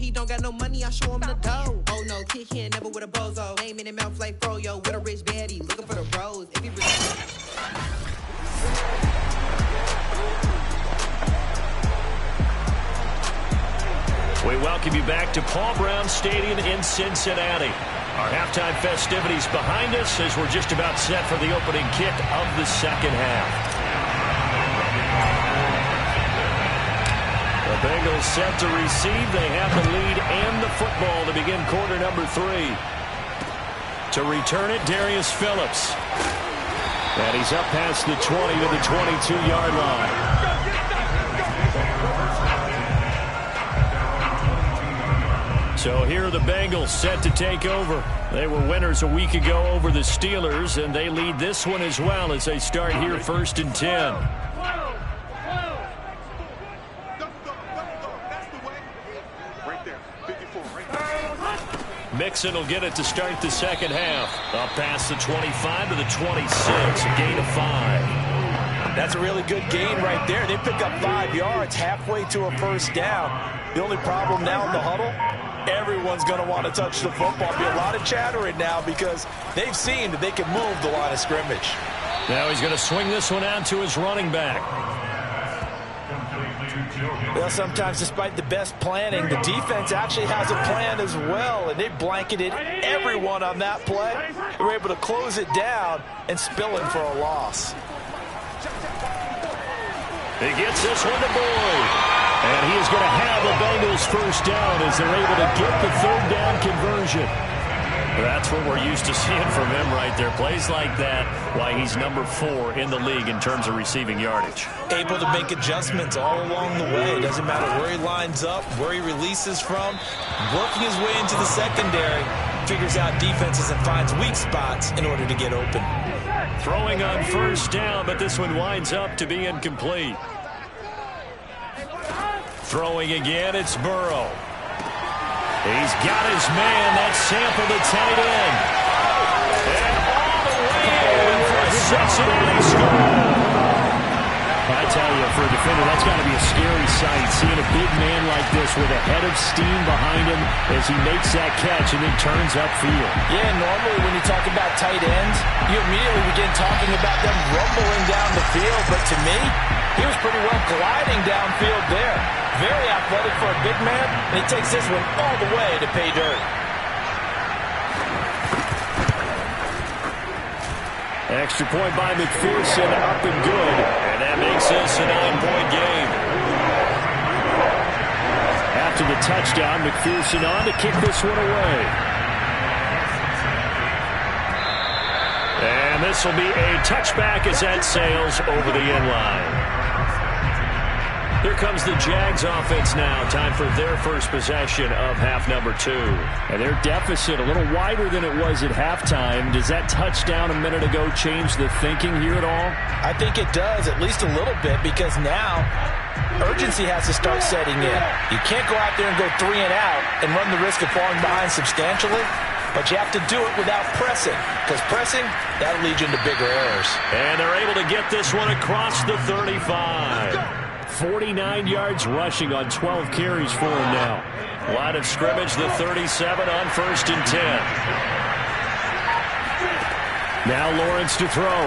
he don't got no money, I show him the dough. Oh no, kid can't never with a bozo. Name in the mouth like Froyo with a rich baddie, looking for the bros. If he We welcome you back to Paul Brown Stadium in Cincinnati. Our halftime festivities behind us as we're just about set for the opening kick of the second half. The Bengals set to receive. They have the lead and the football to begin quarter number 3. To return it, Darius Phillips. And he's up past the 20 to the 22-yard line. So here are the Bengals set to take over. They were winners a week ago over the Steelers, and they lead this one as well as they start here 1st and 10. Mixon will get it to start the second half. Up past the 25 to the 26, a gain of 5. That's a really good gain right there. They pick up 5 yards halfway to a first down. The only problem now in the huddle, everyone's going to want to touch the football. Be a lot of chattering now because they've seen that they can move the line of scrimmage. Now he's going to swing this one out to his running back. Well, sometimes despite the best planning, the defense actually has a plan as well, and they blanketed everyone on that play. They were able to close it down and spill in for a loss. He gets this one to Boyd. And he is going to have the Bengals first down as they're able to get the third down conversion. That's what we're used to seeing from him right there. Plays like that, why he's number 4 in the league in terms of receiving yardage. Able to make adjustments all along the way. Doesn't matter where he lines up, where he releases from. Working his way into the secondary, figures out defenses and finds weak spots in order to get open. Throwing on first down, but this one winds up to be incomplete. Throwing again, it's Burrow. He's got his man. That's Sample, the tight end. And all the way for a Cincinnati score. I tell you, for a defender, that's got to be a scary sight, seeing a big man like this with a head of steam behind him as he makes that catch and then turns upfield. Yeah, normally when you talk about tight ends, you immediately begin talking about them rumbling down the field. But to me, he was pretty well gliding downfield there. Very athletic for a big man, and he takes this one all the way to pay dirt. Extra point by McPherson, up and good. And that makes this a 9-point game. After the touchdown, McPherson on to kick this one away. And this will be a touchback as that sails over the end line. Here comes the Jags offense now. Time for their first possession of half number 2. And their deficit a little wider than it was at halftime. Does that touchdown a minute ago change the thinking here at all? I think it does, at least a little bit, because now urgency has to start setting in. You can't go out there and go 3 and out and run the risk of falling behind substantially. But you have to do it without pressing, because pressing, that'll lead you into bigger errors. And they're able to get this one across the 35. 49 yards rushing on 12 carries for him now. Line of scrimmage, the 37 on 1st and 10. Now Lawrence to throw.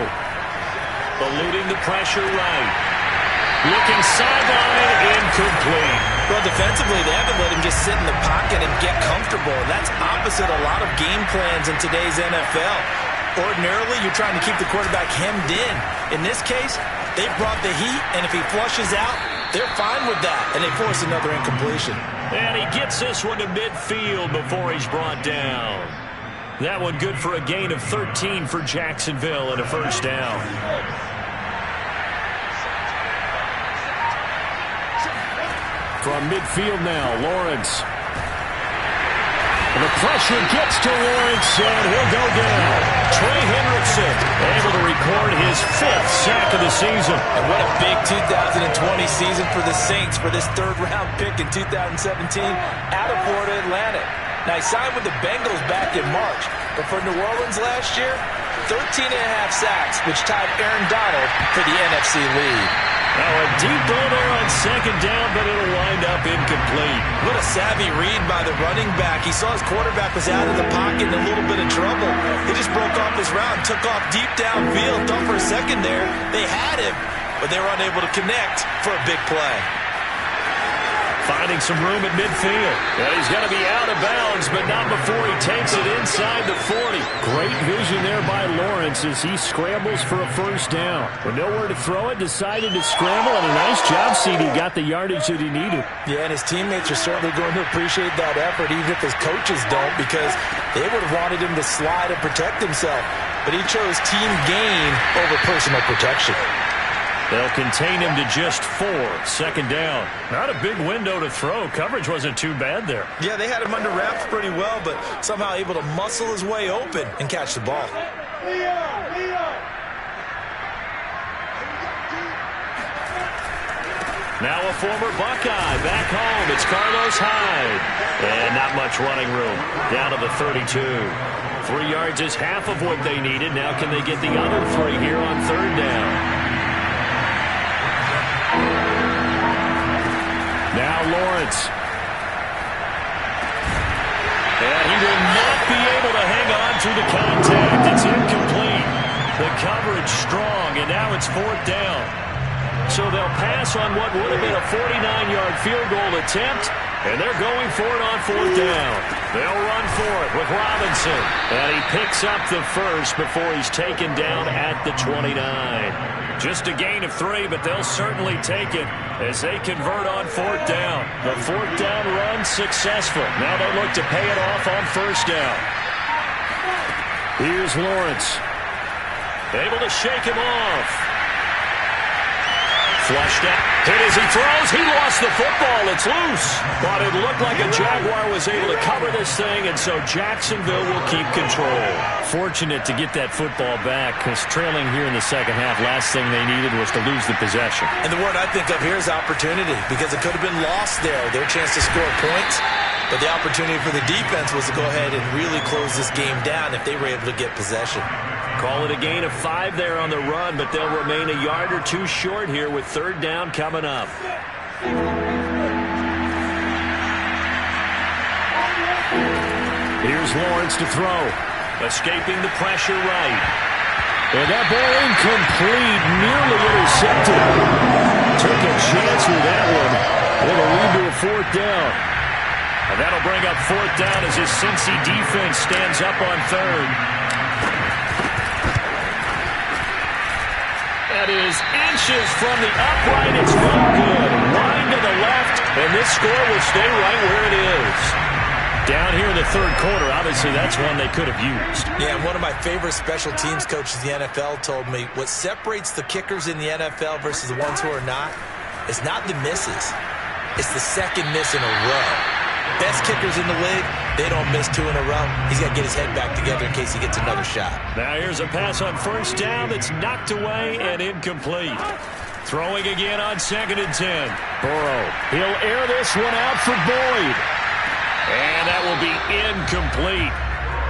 Eluding the pressure right. Looking sideline, incomplete. Well, defensively, they haven't let him just sit in the pocket and get comfortable. That's opposite a lot of game plans in today's NFL. Ordinarily, you're trying to keep the quarterback hemmed in. In this case, they brought the heat, and if he flushes out, they're fine with that, and they force another incompletion. And he gets this one to midfield before he's brought down. That one good for a gain of 13 for Jacksonville and a first down. From midfield now, Lawrence. And the pressure gets to Lawrence, and he'll go down. Trey Hendrickson able to record his 5th sack of the season. And what a big 2020 season for the Saints for this 3rd-round pick in 2017 out of Florida Atlantic. Now, he signed with the Bengals back in March, but for New Orleans last year, 13.5 sacks, which tied Aaron Donald for the NFC lead. Now a deep ball there on second down, but it'll wind up incomplete. What a savvy read by the running back. He saw his quarterback was out of the pocket in a little bit of trouble. He just broke off his route, took off deep downfield. Thought for a second there they had him, but they were unable to connect for a big play. Finding some room at midfield. And he's going to be out of bounds, but not before he takes it inside the 40. Great vision there by Lawrence as he scrambles for a first down. With nowhere to throw it, decided to scramble, and a nice job, CD. Got the yardage that he needed. Yeah, and his teammates are certainly going to appreciate that effort, even if his coaches don't, because they would have wanted him to slide and protect himself. But he chose team gain over personal protection. They'll contain him to just 4. Second down. Not a big window to throw. Coverage wasn't too bad there. Yeah, they had him under wraps pretty well, but somehow able to muscle his way open and catch the ball. Now a former Buckeye back home. It's Carlos Hyde. And not much running room. Down to the 32. 3 yards is half of what they needed. Now can they get the other 3 here on third down? Now Lawrence. And he will not be able to hang on to the contact. It's incomplete. The coverage strong, and now it's 4th down. So they'll pass on what would have been a 49-yard field goal attempt, and they're going for it on 4th down. They'll run for it with Robinson. And he picks up the first before he's taken down at the 29. Just a gain of 3, but they'll certainly take it as they convert on 4th down. The 4th down run successful. Now they look to pay it off on first down. Here's Lawrence. Able to shake him off. Flushed out. Hit as he throws. He lost the football. It's loose. But it looked like a Jaguar was able to cover this thing, and so Jacksonville will keep control. Fortunate to get that football back, because trailing here in the second half, last thing they needed was to lose the possession. And the word I think of here is opportunity, because it could have been lost there. Their chance to score points, but the opportunity for the defense was to go ahead and really close this game down if they were able to get possession. Call it a gain of 5 there on the run, but they'll remain a yard or 2 short here with third down coming up. Here's Lawrence to throw. Escaping the pressure right. And that ball incomplete, nearly intercepted. Took a chance with that one. It'll lead to a 4th down. And that'll bring up 4th down as his Cincy defense stands up on third. That is inches from the upright. It's no good. Line to the left, and this score will stay right where it is. Down here in the third quarter, obviously that's one they could have used. Yeah, one of my favorite special teams coaches in the NFL told me what separates the kickers in the NFL versus the ones who are not is not the misses. It's the second miss in a row. Best kickers in the league, they don't miss 2 in a row. He's got to get his head back together in case he gets another shot. Now here's a pass on first down that's knocked away and incomplete. Throwing again on 2nd and 10. Burrow. He'll air this one out for Boyd. And that will be incomplete.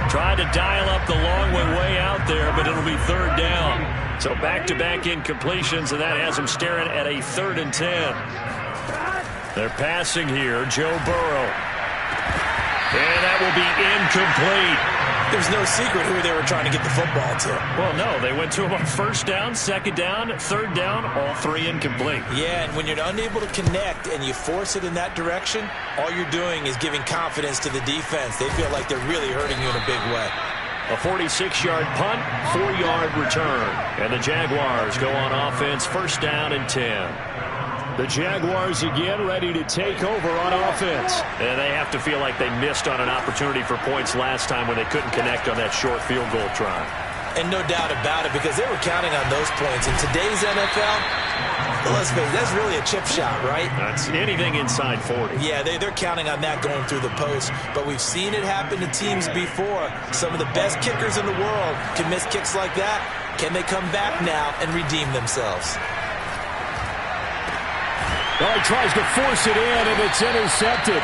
Tried to dial up the long one way out there, but it'll be third down. So back-to-back incompletions, and that has him staring at a 3rd and 10. They're passing here, Joe Burrow. And that will be incomplete. There's no secret who they were trying to get the football to. Well, no, they went to him on first down, second down, third down, all 3 incomplete. Yeah, and when you're unable to connect and you force it in that direction, all you're doing is giving confidence to the defense. They feel like they're really hurting you in a big way. A 46-yard punt, 4-yard return. And the Jaguars go on offense, first down and 10. The Jaguars again ready to take over on offense. And they have to feel like they missed on an opportunity for points last time when they couldn't connect on that short field goal try. And no doubt about it, because they were counting on those points. In today's NFL, let's face it, that's really a chip shot, right? That's anything inside 40. Yeah, they're counting on that going through the post. But we've seen it happen to teams before. Some of the best kickers in the world can miss kicks like that. Can they come back now and redeem themselves? Well, he tries to force it in, and it's intercepted.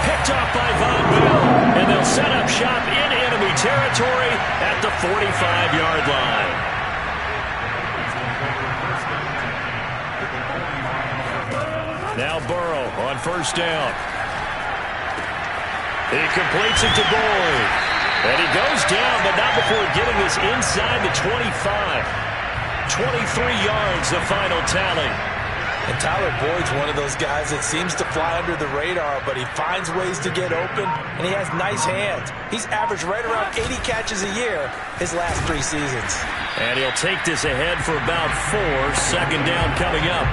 Picked off by Von Bell, and they'll set up shop in enemy territory at the 45-yard line. first down. He completes it to Boyd. And he goes down, but not before getting this inside the 25. 23 yards, the final tally. And Tyler Boyd's one of those guys that seems to fly under the radar, but he finds ways to get open, and he has nice hands. He's averaged right around 80 catches a year his last 3 seasons. And he'll take this ahead for about 4. Second down coming up.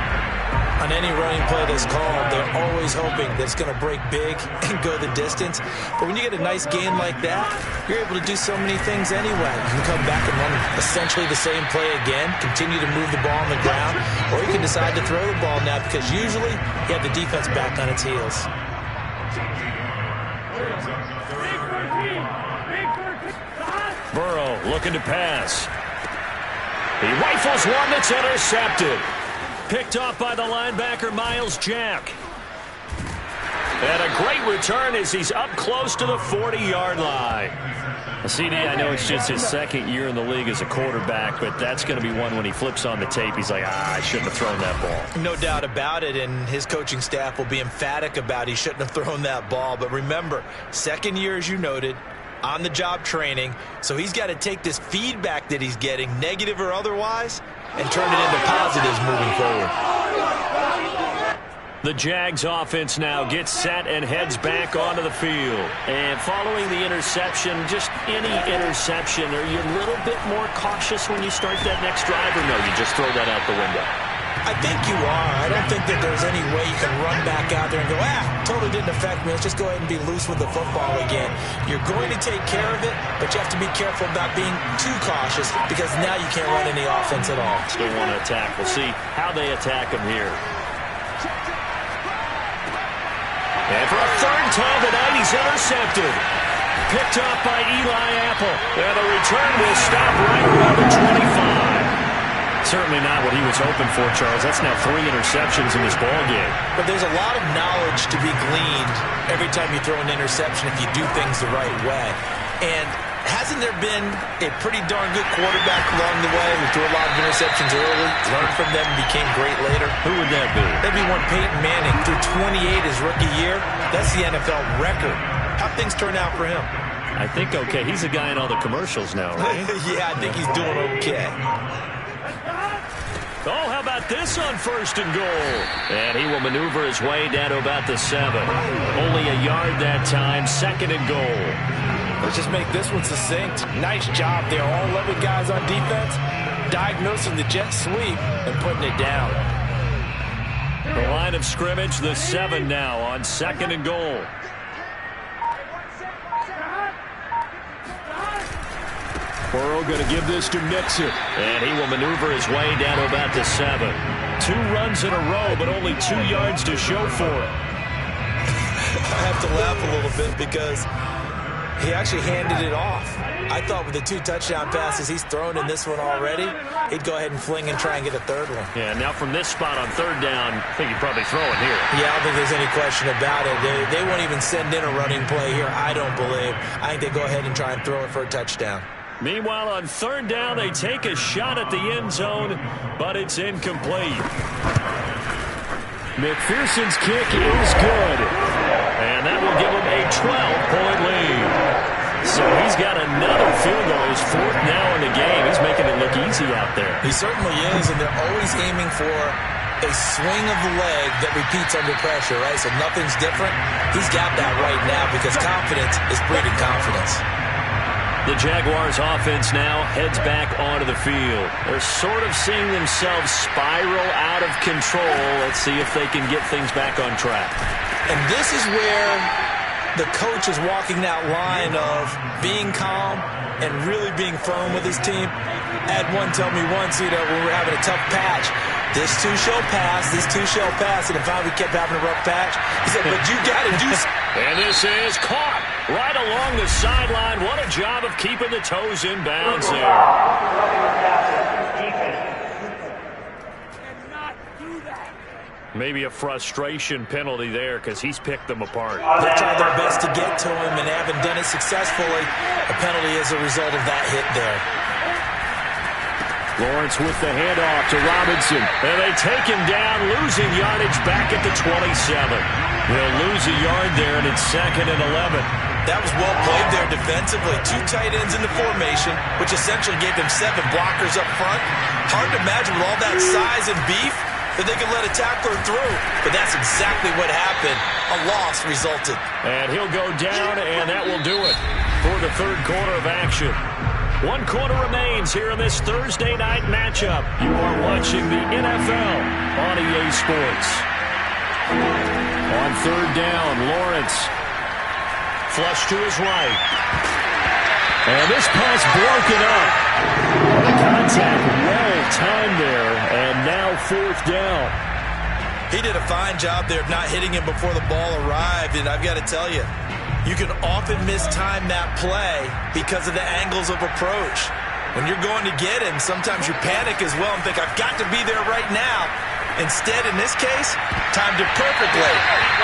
On any running play that's called, they're always hoping that it's going to break big and go the distance. But when you get a nice gain like that, you're able to do so many things anyway. You can come back and run essentially the same play again, continue to move the ball on the ground, or you can decide to throw the ball now because usually you have the defense back on its heels. Burrow looking to pass. He rifles one that's intercepted. Picked off by the linebacker, Miles Jack. And a great return as he's up close to the 40-yard line. CD, I know it's just his second year in the league as a quarterback, but that's going to be one when he flips on the tape. He's like, I shouldn't have thrown that ball. No doubt about it, and his coaching staff will be emphatic about he shouldn't have thrown that ball. But remember, second year, as you noted, on-the-job training, so he's got to take this feedback that he's getting, negative or otherwise, and turn it into positives moving forward. The Jags offense now gets set and heads back onto the field. And following the interception, just any interception, are you a little bit more cautious when you start that next drive, or no, you just throw that out the window? I think you are. I don't think that there's any way you can run back out there and go, totally didn't affect me. Let's just go ahead and be loose with the football again. You're going to take care of it, but you have to be careful about being too cautious because now you can't run any offense at all. Still want to attack. We'll see how they attack him here. And for a third time tonight, he's intercepted. Picked up by Eli Apple. And the return will stop right around the 25. Certainly not what he was hoping for, Charles. That's now 3 interceptions in this ballgame. But there's a lot of knowledge to be gleaned every time you throw an interception if you do things the right way. And hasn't there been a pretty darn good quarterback along the way who threw a lot of interceptions early, learned from them, and became great later? Who would that be? That'd be one Peyton Manning. Threw 28 his rookie year. That's the NFL record. How'd things turn out for him? I think okay. He's a guy in all the commercials now, right? Yeah, I think he's doing okay. Oh, how about this on first and goal? And he will maneuver his way down to about the 7. Only a yard that time, second and goal. Let's just make this one succinct. Nice job there. All 11 guys on defense diagnosing the jet sweep and putting it down. The line of scrimmage, the 7 now on second and goal. Burrow going to give this to Mixon. And he will maneuver his way down to about the 7. 2 runs in a row, but only 2 yards to show for it. I have to laugh a little bit because he actually handed it off. I thought with the 2 touchdown passes he's thrown in this one already, he'd go ahead and fling and try and get a third one. Yeah, now from this spot on third down, I think he'd probably throw it here. Yeah, I don't think there's any question about it. They won't even send in a running play here, I don't believe. I think they go ahead and try and throw it for a touchdown. Meanwhile, on third down, they take a shot at the end zone, but it's incomplete. McPherson's kick is good, and that will give him a 12-point lead. So he's got another field goal. His 4th now in the game. He's making it look easy out there. He certainly is, and they're always aiming for a swing of the leg that repeats under pressure, right? So nothing's different. He's got that right now because confidence is breeding confidence. The Jaguars offense now heads back onto the field. They're sort of seeing themselves spiral out of control. Let's see if they can get things back on track. And this is where the coach is walking that line of being calm and really being firm with his team. Ed one told me once, when we were having a tough patch, this too shall pass, this too shall pass. And if we kept having a rough patch, he said, but you got to do something. And this is caught right along the sideline. What a job of keeping the toes in bounds there. Maybe a frustration penalty there because he's picked them apart. They've tried their best to get to him and haven't done it successfully. A penalty as a result of that hit there. Lawrence with the handoff to Robinson. And they take him down, losing yardage back at the 27. They'll lose a yard there, and it's 2nd and 11. That was well played there defensively. 2 tight ends in the formation, which essentially gave them 7 blockers up front. Hard to imagine with all that size and beef that they could let a tackler through. But that's exactly what happened. A loss resulted. And he'll go down, and that will do it for the third quarter of action. 1 quarter remains here in this Thursday night matchup. You are watching the NFL on EA Sports. On third down, Lawrence. Flush to his right. And this pass broken up. The contact well timed there, and now 4th down. He did a fine job there of not hitting him before the ball arrived, and I've got to tell you, you can often mistime that play because of the angles of approach. When you're going to get him, sometimes you panic as well and think, I've got to be there right now. Instead, in this case, timed it perfectly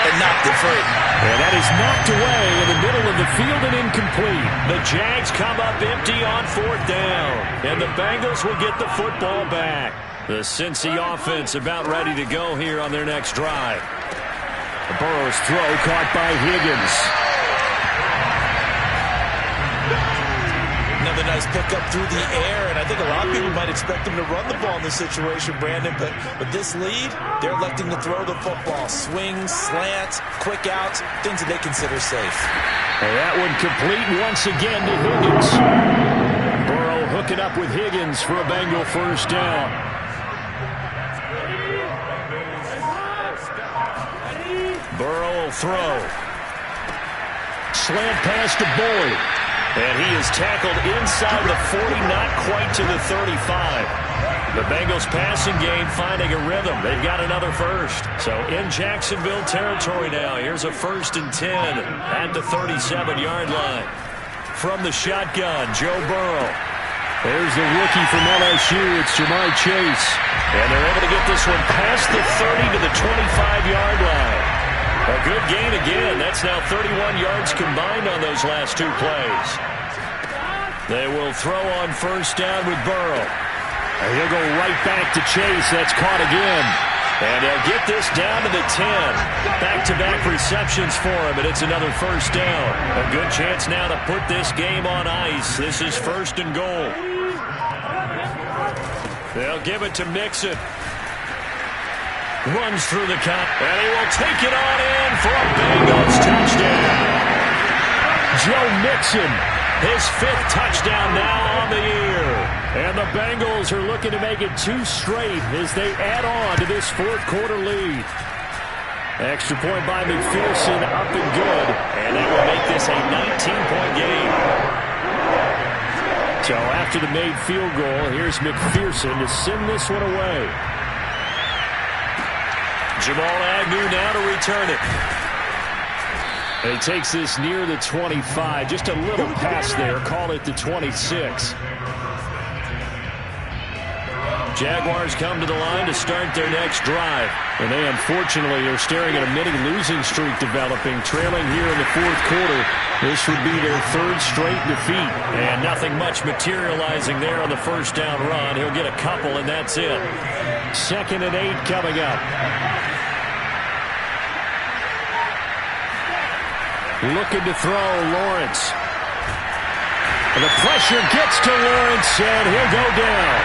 and knocked it free. And that is knocked away in the middle of the field and incomplete. The Jags come up empty on 4th down, and the Bengals will get the football back. The Cincy offense about ready to go here on their next drive. Burrow's throw caught by Higgins. Another nice pickup through the air, and I think a lot of people might expect him to run the ball in this situation, Brandon, but with this lead, they're electing to throw the football. Swings, slants, quick outs, things that they consider safe. And that one complete once again to Higgins. Burrow hooking up with Higgins for a Bengal first down. Burrow will throw. Slant pass to Boyd. And he is tackled inside the 40, not quite to the 35. The Bengals passing game finding a rhythm. They've got another first. So in Jacksonville territory now. Here's a 1st and 10 at the 37-yard line. From the shotgun, Joe Burrow. There's the rookie from LSU. It's Jamar Chase. And they're able to get this one past the 30 to the 25-yard line. A good gain again. That's now 31 yards combined on those last 2 plays. They will throw on first down with Burrow. And he'll go right back to Chase. That's caught again. And they'll get this down to the 10. Back-to-back receptions for him, and it's another first down. A good chance now to put this game on ice. This is 1st and goal. They'll give it to Mixon. Runs through the cut, and he will take it on in for a Bengals touchdown. Joe Mixon, his 5th touchdown now on the year. And the Bengals are looking to make it 2 straight as they add on to this 4th quarter lead. Extra point by McPherson, up and good. And that will make this a 19-point game. So after the made field goal, here's McPherson to send this one away. Jamal Agnew now to return it. And he takes this near the 25. Just a little pass there. Call it the 26. Jaguars come to the line to start their next drive. And they unfortunately are staring at a mini losing streak developing. Trailing here in the 4th quarter. This would be their 3rd straight defeat. And nothing much materializing there on the first down run. He'll get a couple and that's it. 2nd and 8 coming up. Looking to throw, Lawrence. And the pressure gets to Lawrence, and he'll go down.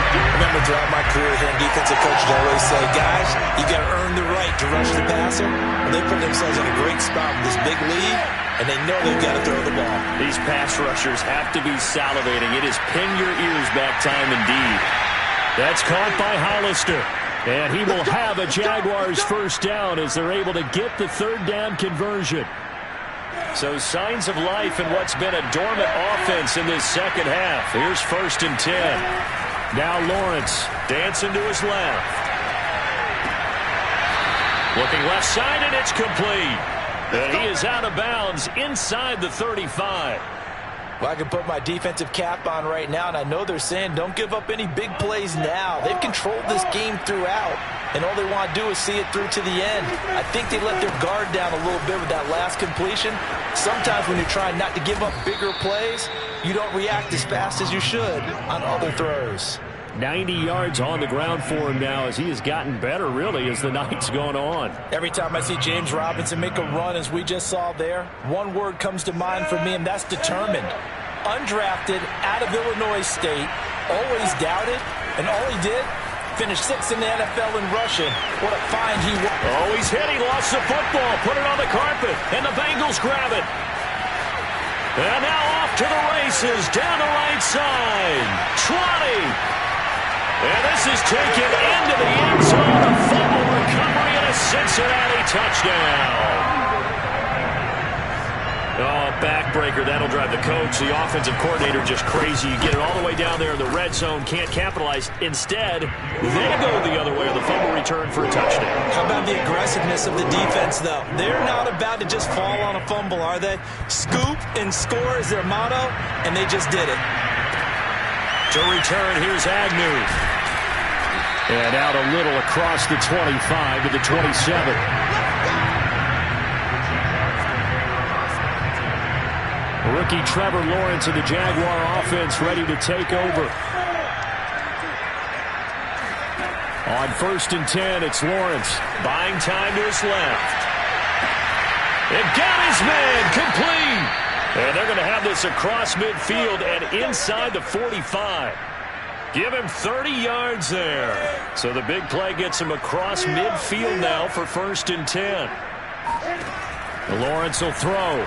I remember throughout my career here in defensive coaches always say, guys, you got to earn the right to rush the passer. And they put themselves in a great spot with this big lead, and they know they've got to throw the ball. These pass rushers have to be salivating. It is pin your ears back time indeed. That's caught by Hollister. And he will have a Jaguars first down as they're able to get the 3rd down conversion. So signs of life in what's been a dormant offense in this second half. Here's 1st and 10. Now Lawrence dancing to his left. Looking left side, and it's complete. And he is out of bounds inside the 35. Well, I can put my defensive cap on right now, and I know they're saying don't give up any big plays now. They've controlled this game throughout, and all they want to do is see it through to the end. I think they let their guard down a little bit with that last completion. Sometimes when you're trying not to give up bigger plays, you don't react as fast as you should on other throws. 90 yards on the ground for him now as he has gotten better, really, as the night's gone on. Every time I see James Robinson make a run, as we just saw there, one word comes to mind for me, and that's determined. Undrafted, out of Illinois State, always doubted, and all he did, finished 6th in the NFL in rushing. What a find he was. Oh, he's hit. He lost the football. Put it on the carpet, and the Bengals grab it. And now off to the races, down the right side. 20. And this is taken into the end zone. A fumble recovery and a Cincinnati touchdown. Oh, backbreaker. That'll drive the coach, the offensive coordinator, just crazy. You get it all the way down there in the red zone, can't capitalize. Instead, they go the other way on the fumble return for a touchdown. How about the aggressiveness of the defense, though? They're not about to just fall on a fumble, are they? Scoop and score is their motto, and they just did it. To return, here's Agnew. And out a little across the 25 to the 27. Rookie Trevor Lawrence of the Jaguar offense ready to take over. On 1st and 10, it's Lawrence. Buying time to his left. It got his man complete. And they're going to have this across midfield and inside the 45. Give him 30 yards there. So the big play gets him across midfield now for 1st and 10. Lawrence will throw.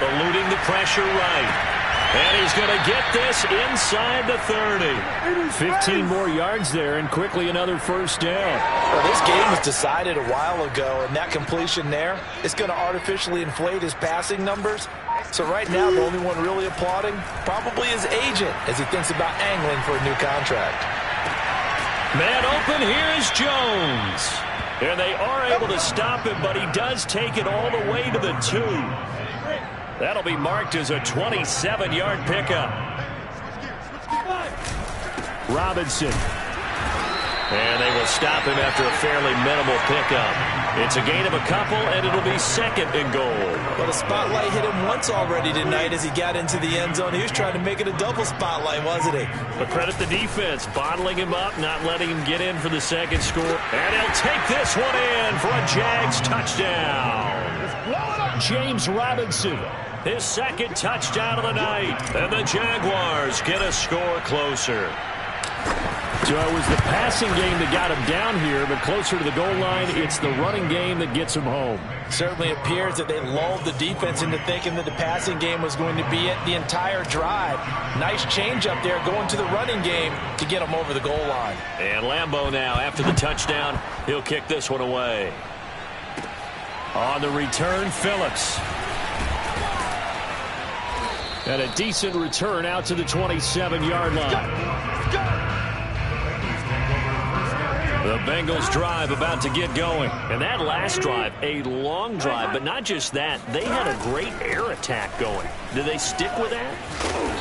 Eluding the pressure right. And he's going to get this inside the 30. 15 more yards there and quickly another 1st down. Well, this game was decided a while ago, and that completion there is going to artificially inflate his passing numbers. So right now, the only one really applauding probably his agent as he thinks about angling for a new contract. Man open, here is Jones. And they are able to stop him, but he does take it all the way to the 2. That'll be marked as a 27-yard pickup. Robinson. And they will stop him after a fairly minimal pickup. It's a gain of a couple, and it'll be 2nd and goal. But a spotlight hit him once already tonight as he got into the end zone. He was trying to make it a double spotlight, wasn't he? But credit the defense, bottling him up, not letting him get in for the 2nd score. And he'll take this one in for a Jags touchdown. James Robinson, his 2nd touchdown of the night. And the Jaguars get a score closer. So it was the passing game that got him down here, but closer to the goal line, it's the running game that gets him home. Certainly appears that they lulled the defense into thinking that the passing game was going to be it the entire drive. Nice change up there going to the running game to get him over the goal line. And Lambeau now, after the touchdown, he'll kick this one away. On the return, Phillips. And a decent return out to the 27-yard line. The Bengals drive about to get going. And that last drive, a long drive, but not just that. They had a great air attack going. Do they stick with that?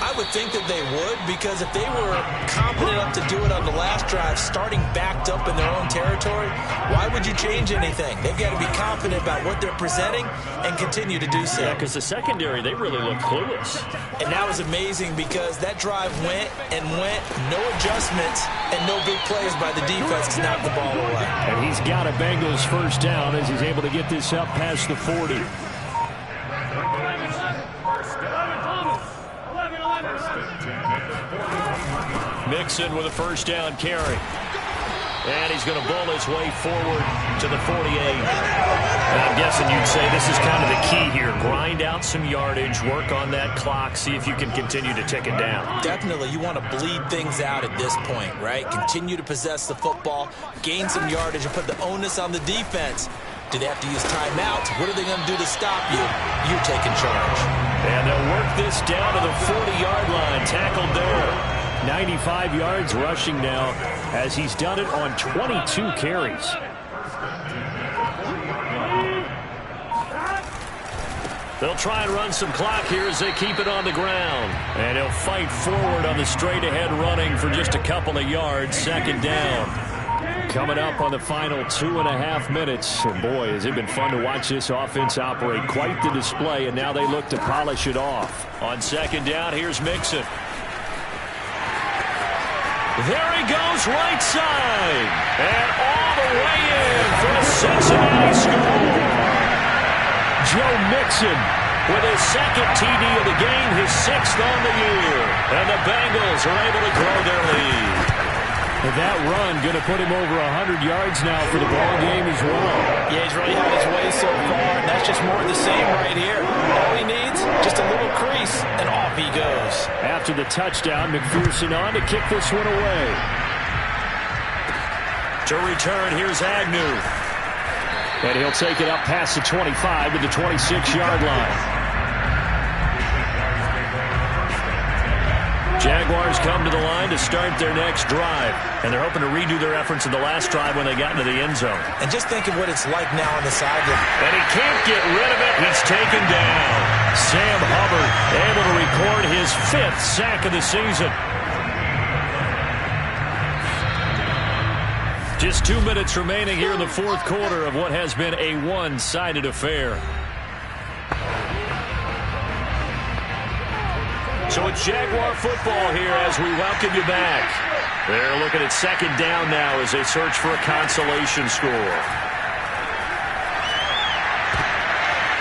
I would think that they would, because if they were confident enough to do it on the last drive, starting backed up in their own territory, why would you change anything? They've got to be confident about what they're presenting and continue to do so. Yeah, because the secondary, they really looked clueless. And that was amazing because that drive went and went, no adjustments and no big plays by the defense to knock the ball away. And he's got a Bengals 1st down as he's able to get this up past the 40. Mixon with a 1st down carry. And he's going to bull his way forward to the 48. And I'm guessing you'd say this is kind of the key here. Grind out some yardage, work on that clock, see if you can continue to tick it down. Definitely. You want to bleed things out at this point, right? Continue to possess the football, gain some yardage, and put the onus on the defense. Do they have to use timeouts? What are they going to do to stop you? You're taking charge. And they'll work this down to the 40-yard line. Tackled there. 95 yards rushing now as he's done it on 22 carries. They'll try and run some clock here as they keep it on the ground. And he'll fight forward on the straight-ahead running for just a couple of yards. 2nd down. coming up on the final 2.5 minutes. And boy, has it been fun to watch this offense operate. Quite the display, and now they look to polish it off. On second down, here's Mixon. There he goes, right side. And all the way in for the Cincinnati score. Joe Mixon with his second TD of the game, his 6th on the year. And the Bengals are able to grow their lead. And that run going to put him over 100 yards now for the ball game as well. Yeah, he's really had his way so far, and that's just more of the same right here. All he needs, just a little crease, and off he goes. After the touchdown, McPherson on to kick this one away. To return, here's Agnew. And he'll take it up past the 25 to the 26-yard line. Jaguars come to the line to start their next drive. And they're hoping to redo their efforts in the last drive when they got into the end zone. And just think of what it's like now on the sideline. And he can't get rid of it. He's taken down. Sam Hubbard able to record his 5th sack of the season. Just 2 minutes remaining here in the 4th quarter of what has been a one-sided affair. So it's Jaguar football here as we welcome you back. They're looking at second down now as they search for a consolation score.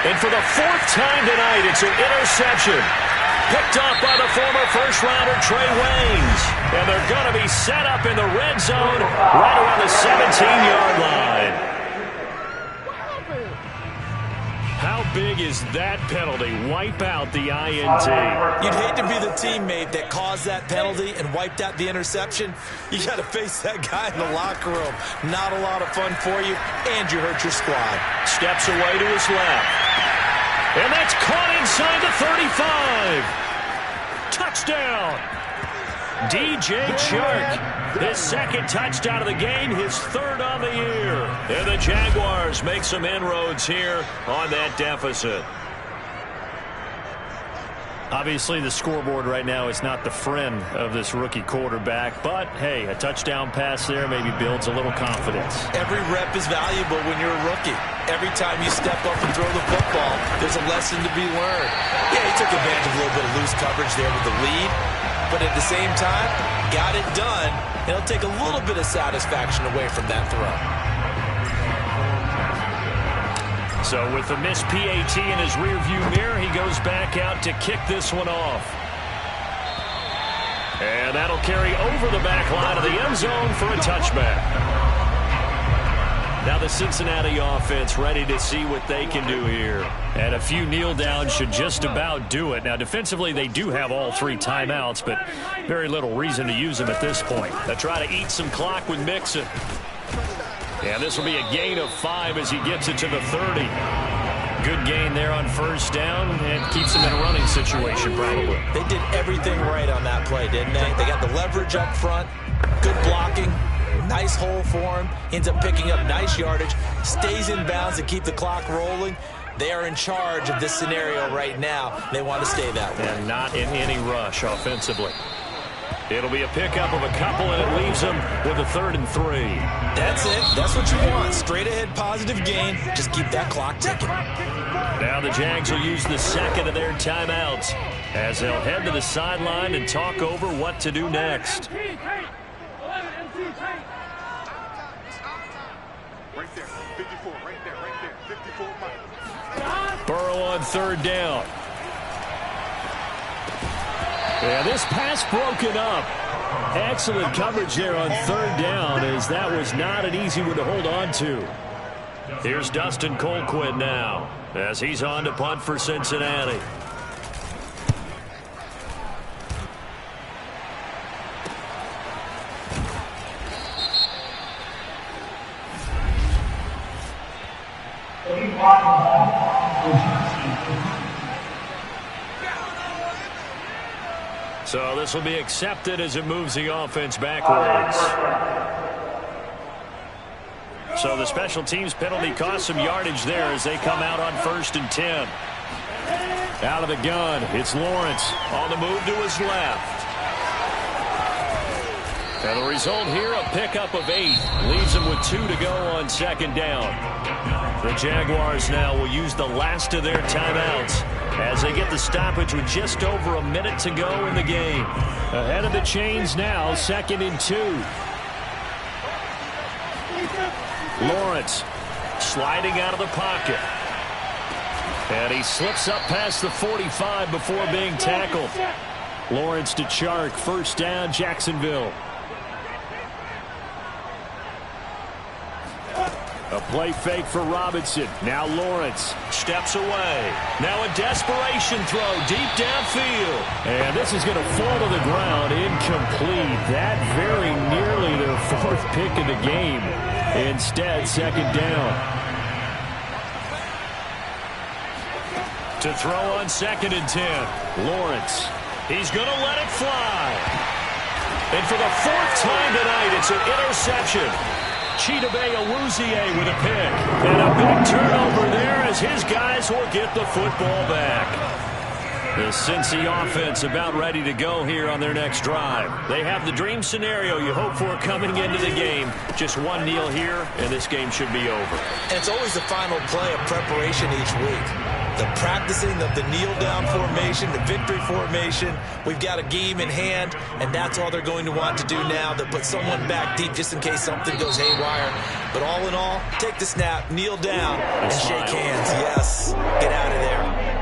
And for the 4th time tonight, it's an interception. Picked off by the former first-rounder Trey Waynes. And they're going to be set up in the red zone right around the 17-yard line. How big is that penalty? Wipe out the INT. You'd hate to be the teammate that caused that penalty and wiped out the interception. You got to face that guy in the locker room. Not a lot of fun for you, and you hurt your squad. Steps away to his left. And that's caught inside the 35. Touchdown. DJ Chark, his 2nd touchdown of the game, his 3rd on the year. And the Jaguars make some inroads here on that deficit. Obviously, the scoreboard right now is not the friend of this rookie quarterback. But, hey, a touchdown pass there maybe builds a little confidence. Every rep is valuable when you're a rookie. Every time you step up and throw the football, there's a lesson to be learned. Yeah, he took advantage of a little bit of loose coverage there with the lead. But at the same time, got it done. And it'll take a little bit of satisfaction away from that throw. So with the missed PAT in his rearview mirror, he goes back out to kick this one off. And that'll carry over the back line of the end zone for a touchback. Now the Cincinnati offense ready to see what they can do here. And a few kneel downs should just about do it. Now defensively they do have all 3 timeouts, but very little reason to use them at this point. They'll try to eat some clock with Mixon. And this will be a gain of 5 as he gets it to the 30. Good gain there on first down and keeps him in a running situation probably. They did everything right on that play, didn't they? They got the leverage up front, good blocking, nice hole for him, ends up picking up nice yardage, stays in bounds to keep the clock rolling. They are in charge of this scenario right now. They want to stay that way. And not in any rush offensively. It'll be a pickup of a couple, and it leaves them with a 3rd and 3. That's it. That's what you want. Straight ahead positive gain. Just keep that clock ticking. Now the Jags will use the 2nd of their timeouts as they'll head to the sideline and talk over what to do next. Right there, 54, right there, 54 miles. Burrow on 3rd down. Yeah, this pass broken up. Excellent coverage there on 3rd down, as that was not an easy one to hold on to. Here's Dustin Colquitt now as he's on to punt for Cincinnati. So this will be accepted as it moves the offense backwards. So the special teams penalty cost some yardage there as they come out on 1st and 10. Out of the gun, it's Lawrence on the move to his left. And the result here, a pickup of 8. Leaves them with 2 to go on second down. The Jaguars now will use the last of their timeouts as they get the stoppage with just over a minute to go in the game. Ahead of the chains now, 2nd and 2. Lawrence sliding out of the pocket. And he slips up past the 45 before being tackled. Lawrence to Chark, first down, Jacksonville. A play fake for Robinson. Now Lawrence steps away. Now a desperation throw deep downfield. And this is going to fall to the ground, incomplete. That very nearly their 4th pick of the game. Instead, 2nd down. To throw on 2nd and 10. Lawrence. He's going to let it fly. And for the 4th time tonight, it's an interception. Chidobe Awuzie with a pick. And a big turnover there as his guys will get the football back. The Cincy offense about ready to go here on their next drive. They have the dream scenario you hope for coming into the game. Just one kneel here, and this game should be over. And it's always the final play of preparation each week. The practicing of the kneel-down formation, the victory formation. We've got a game in hand, and that's all they're going to want to do now. They'll put someone back deep just in case something goes haywire. But all in all, take the snap, kneel down, and shake hands. Yes, get out of there.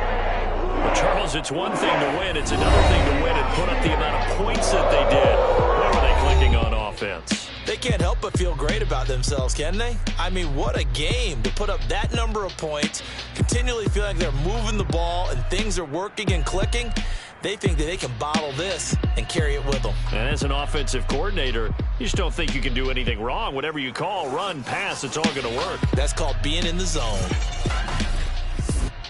Well, Charles, it's one thing to win. It's another thing to win and put up the amount of points that they did. What were they clicking on offense? They can't help but feel great about themselves, can they? I mean, what a game to put up that number of points, continually feel like they're moving the ball and things are working and clicking. They think that they can bottle this and carry it with them. And as an offensive coordinator, you just don't think you can do anything wrong. Whatever you call, run, pass, it's all going to work. That's called being in the zone.